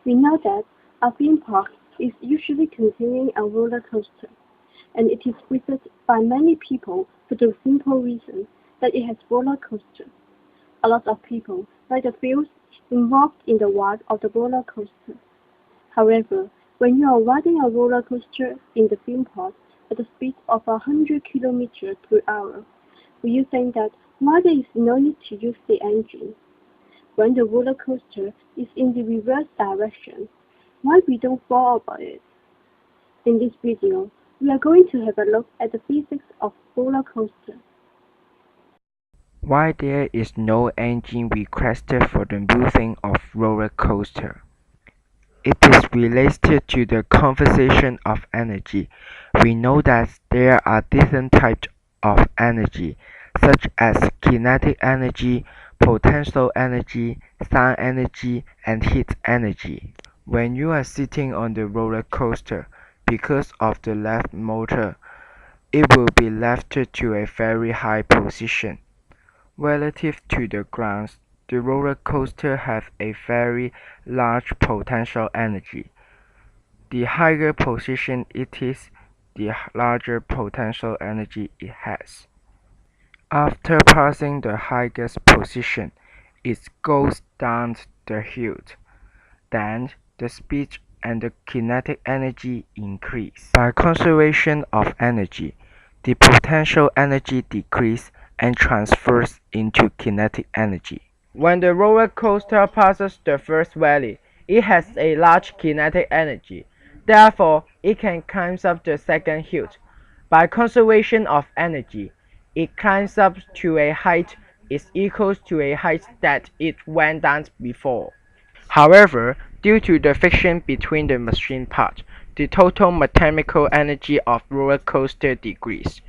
We know that a theme park is usually containing a roller coaster, and it is visited by many people for the simple reason that it has roller coasters. A lot of people like the thrills involved in the ride of the roller coaster. However, when you are riding a roller coaster in the theme park at the speed of 100 kilometers per hour, will you think that why there is no need to use the engine? When the roller coaster is in the reverse direction, why we don't fall over it? In this video, we are going to have a look at the physics of roller coaster. Why there is no engine requested for the moving of roller coaster? It is related to the conservation of energy. We know that there are different types of energy, such as kinetic energy, potential energy, sound energy, and heat energy. When you are sitting on the roller coaster, because of the left motor, it will be lifted to a very high position. Relative to the ground, the roller coaster has a very large potential energy. The higher position it is, the larger potential energy it has. After passing the highest position, it goes down the hill. Then the speed and the kinetic energy increase. By conservation of energy, the potential energy decreases and transfers into kinetic energy. When the roller coaster passes the first valley, it has a large kinetic energy. Therefore, it can climb up the second hill. By conservation of energy, it climbs up to a height is equals to a height that it went down before. However, due to the friction between the machine parts, the total mechanical energy of roller coaster decreases.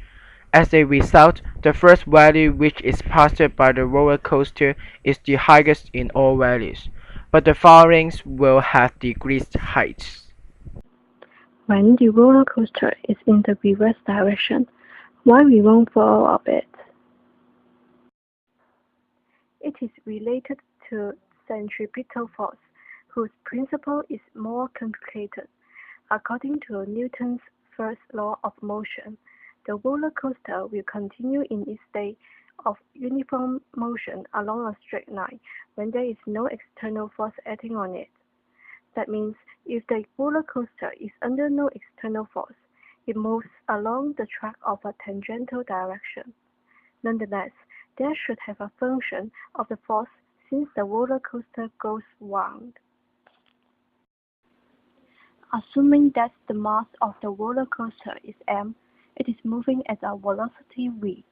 As a result, the first value which is passed by the roller coaster is the highest in all values, but the following will have decreased heights. When the roller coaster is in the reverse direction, why we won't fall off it? It is related to centripetal force, whose principle is more complicated. According to Newton's first law of motion, the roller coaster will continue in its state of uniform motion along a straight line when there is no external force acting on it. That means if the roller coaster is under no external force, it moves along the track of a tangential direction. Nonetheless, there should have a function of the force since the roller coaster goes round. Assuming that the mass of the roller coaster is m, it is moving at a velocity v,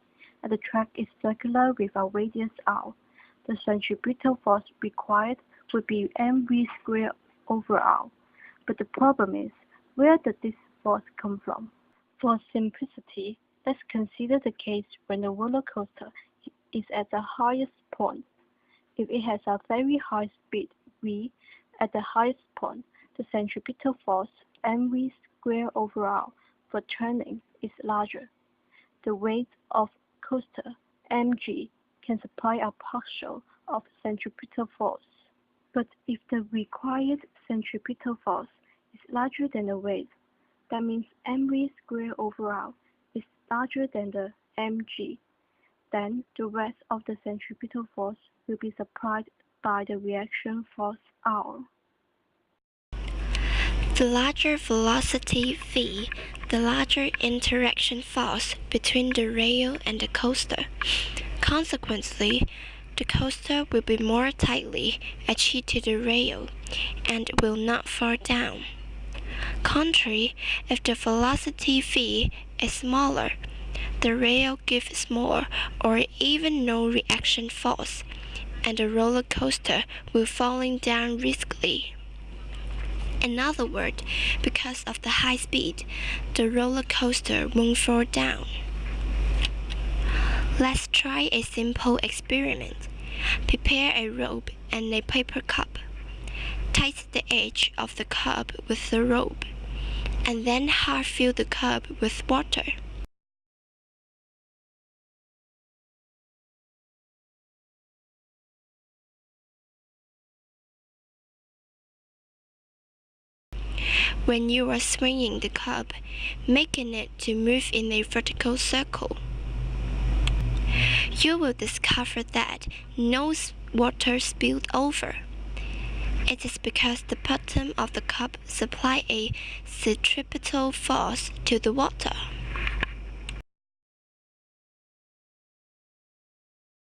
and the track is circular with a radius r. The centripetal force required would be mv squared over r. But the problem is, where does this force come from? For simplicity, let's consider the case when the roller coaster is at the highest point. If it has a very high speed v at the highest point, the centripetal force mv squared over r for turning is larger. The weight of coaster mg can supply a partial of centripetal force. But if the required centripetal force is larger than the weight, that means mv squared over r is larger than the mg. Then the rest of the centripetal force will be supplied by the reaction force r. The larger velocity v, the larger interaction force between the rail and the coaster. Consequently, the coaster will be more tightly attached to the rail and will not fall down. Contrary, if the velocity v is smaller, the rail gives more or even no reaction force, and the roller coaster will falling down riskily. In other words, because of the high speed, the roller coaster won't fall down. Let's try a simple experiment. Prepare a rope and a paper cup. Tie the edge of the cup with the rope, and then half fill the cup with water. when you are swinging the cup, making it to move in a vertical circle. You will discover that no water spilled over. It is because the bottom of the cup supplies a centripetal force to the water.